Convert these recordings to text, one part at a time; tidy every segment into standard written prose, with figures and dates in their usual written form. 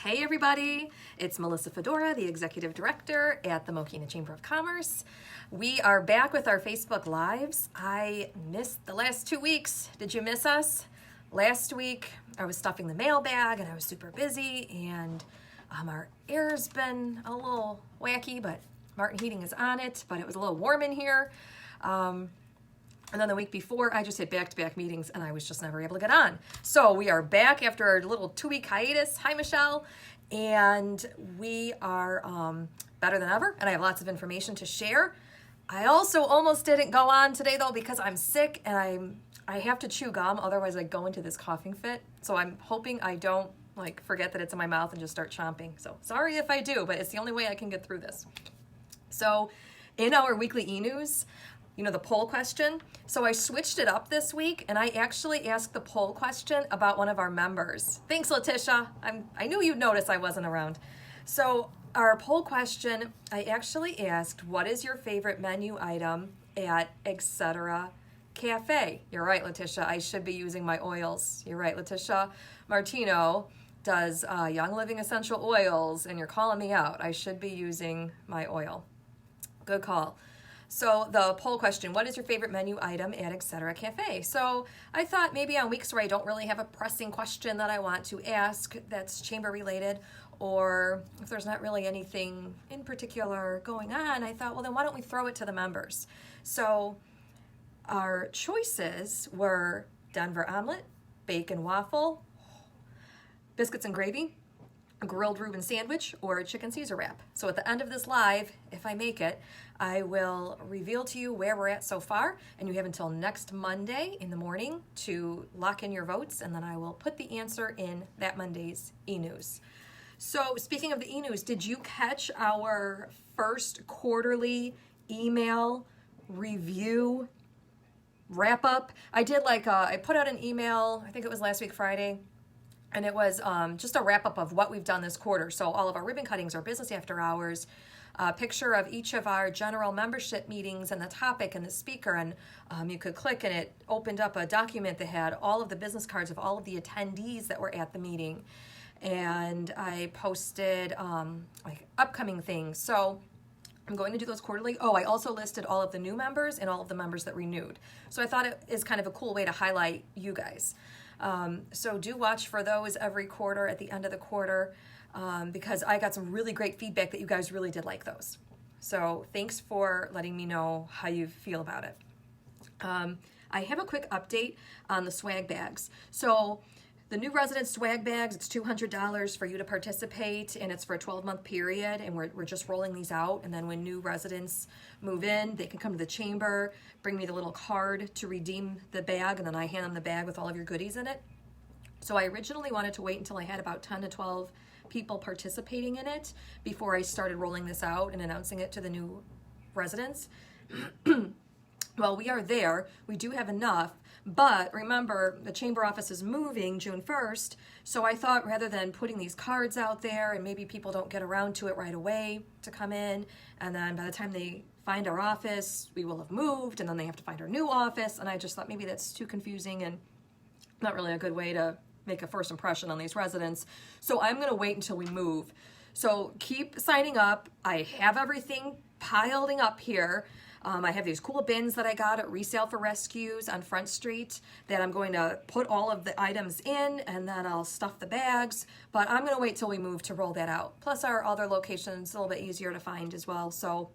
Hey everybody, it's Melissa Fedora, the Executive Director at the Mokena Chamber of Commerce. We are back with our Facebook Lives. I missed the last 2 weeks. Did you miss us? Last week I was stuffing the mailbag and I was super busy, and our air's been a little wacky, but Martin Heating is on it, but it was a little warm in here. And then the week before, I just had back-to-back meetings and I was just never able to get on. So we are back after our little 2-week hiatus. Hi, Michelle. And we are better than ever, and I have lots of information to share. I also almost didn't go on today, though, because I'm sick and I have to chew gum. Otherwise, I go into this coughing fit. So I'm hoping I don't forget that it's in my mouth and just start chomping. So sorry if I do, but it's the only way I can get through this. So in our weekly e-news, the poll question. So I switched it up this week, and I actually asked the poll question about one of our members. Thanks, Letitia. I knew you'd notice I wasn't around. So our poll question, I actually asked, what is your favorite menu item at Etc. Cafe? You're right, Letitia. I should be using my oils. You're right, Letitia Martino does Young Living Essential Oils, and you're calling me out. I should be using my oil. Good call. So the poll question, what is your favorite menu item at Etc. Cafe? So I thought maybe on weeks where I don't really have a pressing question that I want to ask that's chamber related, or if there's not really anything in particular going on, I thought, well, then why don't we throw it to the members? So our choices were Denver omelet, bacon waffle, biscuits and gravy, a grilled Reuben sandwich, or a chicken Caesar wrap. So at the end of this live, if I make it, I will reveal to you where we're at so far, and you have until next Monday in the morning to lock in your votes, and then I will put the answer in that Monday's e-news. So speaking of the e-news, did you catch our first quarterly email review wrap up? I did I put out an email, I think it was last week Friday, and it was just a wrap-up of what we've done this quarter. So all of our ribbon cuttings, our business after hours, a picture of each of our general membership meetings and the topic and the speaker. And you could click and it opened up a document that had all of the business cards of all of the attendees that were at the meeting. And I posted upcoming things. So I'm going to do those quarterly. Oh, I also listed all of the new members and all of the members that renewed. So I thought it is kind of a cool way to highlight you guys. So do watch for those every quarter at the end of the quarter, because I got some really great feedback that you guys really did like those. So thanks for letting me know how you feel about it. I have a quick update on the swag bags. So the new resident swag bags, it's $200 for you to participate, and it's for a 12-month period, and we're just rolling these out. And then when new residents move in, they can come to the chamber, bring me the little card to redeem the bag, and then I hand them the bag with all of your goodies in it. So I originally wanted to wait until I had about 10 to 12 people participating in it before I started rolling this out and announcing it to the new residents. Well, we are there. We do have enough, but remember, the chamber office is moving June 1st, so I thought rather than putting these cards out there and maybe people don't get around to it right away to come in, and then by the time they find our office, we will have moved, and then they have to find our new office, and I just thought maybe that's too confusing and not really a good way to make a first impression on these residents. So I'm going to wait until we move. So keep signing up. I have everything piling up here. I have these cool bins that I got at Resale for Rescues on Front Street that I'm going to put all of the items in, and then I'll stuff the bags, but I'm going to wait till we move to roll that out. Plus our other locations a little bit easier to find as well, so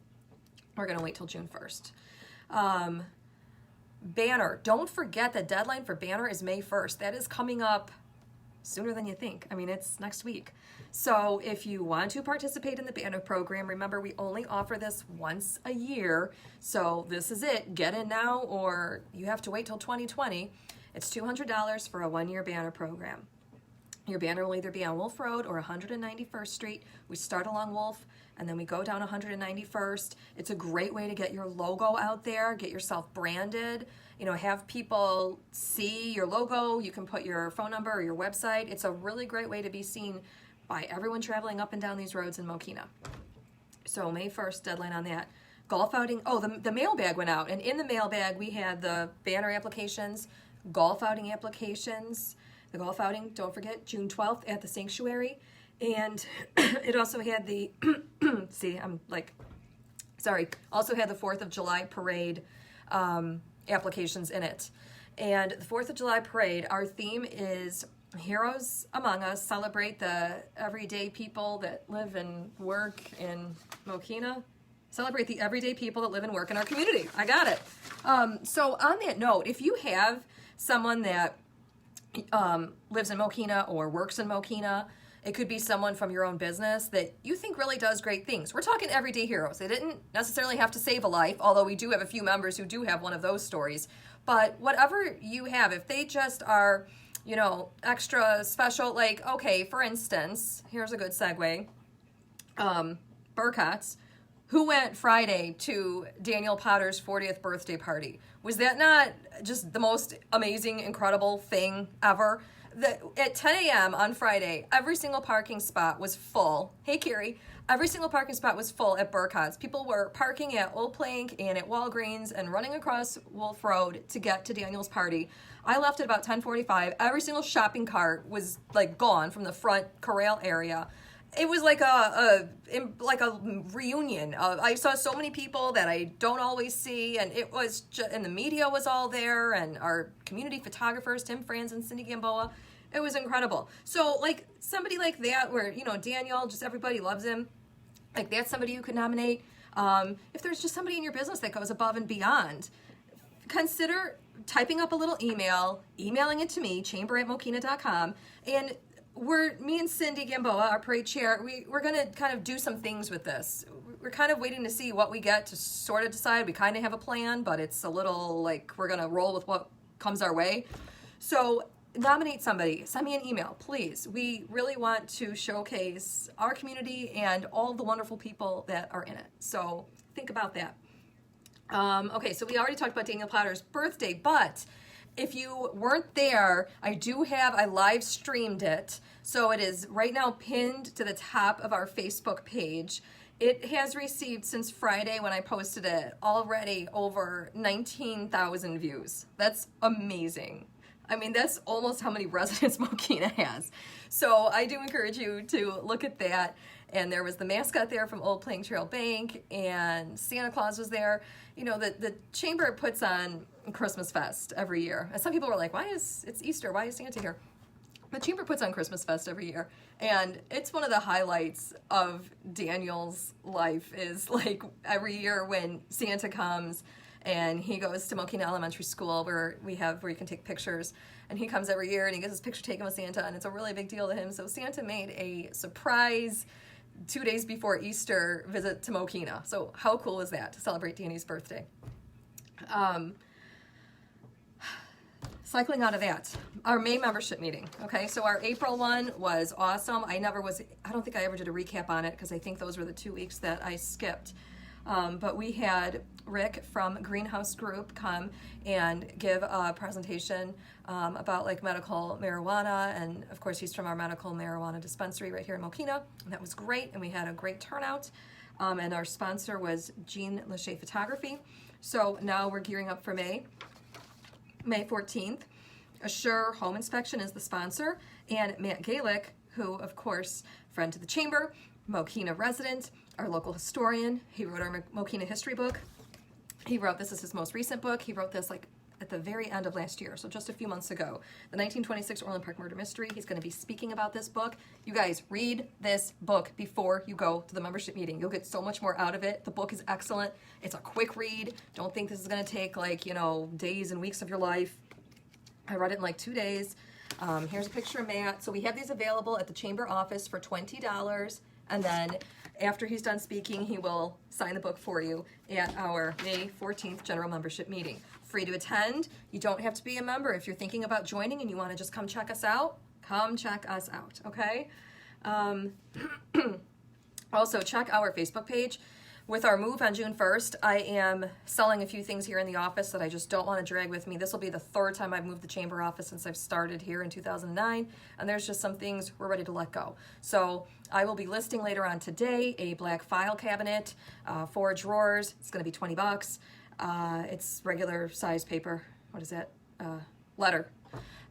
we're going to wait till June 1st. Banner. Don't forget the deadline for banner is May 1st. That is coming up sooner than you think. I mean, it's next week. So if you want to participate in the banner program, remember we only offer this once a year. So this is it. Get in now, or you have to wait till 2020. It's $200 for a 1-year banner program. Your banner will either be on Wolf Road or 191st Street. We start along Wolf and then we go down 191st. It's a great way to get your logo out there, get yourself branded, have people see your logo. You can put your phone number or your website. It's a really great way to be seen by everyone traveling up and down these roads in Mokena. So May 1st, deadline on that. Golf outing. Oh, the mailbag went out, and in the mailbag we had the banner applications, golf outing applications. The golf outing, don't forget, June 12th at the Sanctuary. And it also had the, see, I'm like, sorry, also had the 4th of July parade applications in it. And the 4th of July parade, our theme is Heroes Among Us, celebrate the everyday people that live and work in Mokena. Celebrate the everyday people that live and work in our community. I got it. So on that note, if you have someone that lives in Mokena or works in Mokena, it could be someone from your own business that you think really does great things. We're talking everyday heroes. They didn't necessarily have to save a life, although we do have a few members who do have one of those stories. But whatever you have, if they just are, you know, extra special, like, okay, for instance, here's a good segue. Burkotts, who went Friday to Daniel Potter's 40th birthday party? Was that not just the most amazing, incredible thing ever? At 10 a.m. on Friday, every single parking spot was full. Hey, Carrie. Every single parking spot was full at Burkotts. People were parking at Old Plank and at Walgreens and running across Wolf Road to get to Daniel's party. I left at about 10:45. Every single shopping cart was like gone from the front corral area. It was like a reunion. I saw so many people that I don't always see, and it was and the media was all there, and our community photographers, Tim Franz and Cindy Gamboa. It was incredible. So like somebody like that, where, you know, Daniel, just everybody loves him. Like that's somebody you could nominate. If there's just somebody in your business that goes above and beyond, consider typing up a little email, emailing it to me, chamber@mokena.com, and me and Cindy Gamboa, our parade chair, we're going to kind of do some things with this. We're kind of waiting to see what we get to sort of decide. We kind of have a plan, but it's a little like we're going to roll with what comes our way. So nominate somebody. Send me an email, please. We really want to showcase our community and all the wonderful people that are in it. So think about that. Okay, so we already talked about Daniel Potter's birthday, but if you weren't there, I live streamed it. So it is right now pinned to the top of our Facebook page. It has received, since Friday when I posted it, already over 19,000 views. That's amazing. I mean, that's almost how many residents Mokena has. So I do encourage you to look at that. And there was the mascot there from Old Plank Trail Bank, and Santa Claus was there. You know, the chamber puts on Christmas Fest every year. And some people were like, it's Easter, why is Santa here? The chamber puts on Christmas Fest every year. And it's one of the highlights of Daniel's life, is like every year when Santa comes and he goes to Mokena Elementary School, where you can take pictures, and he comes every year and he gets his picture taken with Santa, and it's a really big deal to him. So Santa made a surprise 2 days before Easter visit to Mokena. So how cool is that to celebrate Danny's birthday? Cycling out of that, our May membership meeting. Okay, so our April one was awesome. I don't think I ever did a recap on it, because I think those were the 2 weeks that I skipped. But we had Rick from Greenhouse Group come and give a presentation about like medical marijuana, and of course he's from our medical marijuana dispensary right here in Mokena, and that was great, and we had a great turnout. And our sponsor was Jean Lachey Photography. So now we're gearing up for May 14th. Assure Home Inspection is the sponsor, and Matt Galick, who of course, friend to the chamber, Mokena resident, our local historian. He wrote our Mokena history book. This is his most recent book. He wrote this like at the very end of last year, so just a few months ago. The 1926 Orland Park Murder Mystery. He's going to be speaking about this book. You guys, read this book before you go to the membership meeting. You'll get so much more out of it. The book is excellent. It's a quick read. Don't think this is going to take like, days and weeks of your life. I read it in like 2 days. Here's a picture of Matt. So we have these available at the chamber office for $20, and then after he's done speaking, he will sign the book for you at our May 14th general membership meeting. Free to attend. You don't have to be a member. If you're thinking about joining and you want to just come check us out, come check us out, okay? Also, check our Facebook page. With our move on June 1st, I am selling a few things here in the office that I just don't want to drag with me. This will be the third time I've moved the chamber office since I've started here in 2009, and there's just some things we're ready to let go. So I will be listing later on today a black file cabinet, 4 drawers. It's going to be $20. It's regular size paper. What is that? Letter.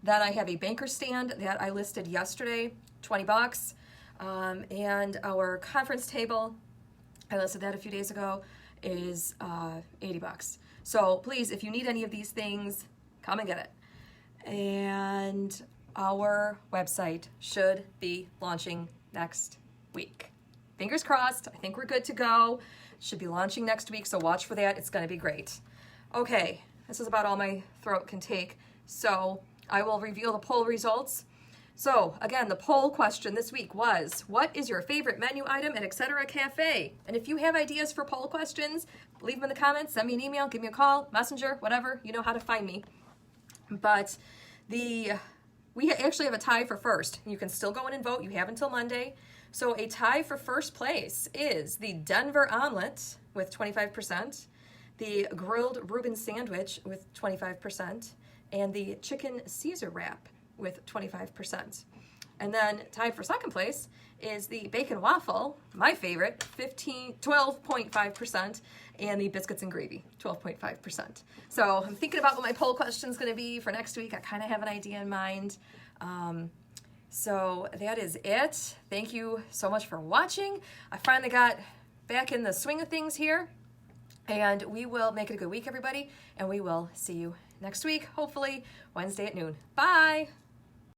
Then I have a banker stand that I listed yesterday, $20. And our conference table, I listed that a few days ago, is $80. So please, if you need any of these things, come and get it. And our website should be launching next week. Fingers crossed. I think we're good to go. Should be launching next week, so watch for that. It's going to be great. Okay, this is about all my throat can take. So I will reveal the poll results. So again, the poll question this week was, what is your favorite menu item at Etc. Cafe? And if you have ideas for poll questions, leave them in the comments, send me an email, give me a call, messenger, whatever. You know how to find me. But we actually have a tie for first. You can still go in and vote. You have until Monday. So a tie for first place is the Denver omelet with 25%, the grilled Reuben sandwich with 25%, and the chicken Caesar wrap with 25%. And then tied for second place is the bacon waffle, my favorite, 12.5%, and the biscuits and gravy, 12.5%. So I'm thinking about what my poll question is going to be for next week. I kind of have an idea in mind. So that is it. Thank you so much for watching. I finally got back in the swing of things here, and we will make it a good week, everybody, and we will see you next week, hopefully Wednesday at noon. Bye.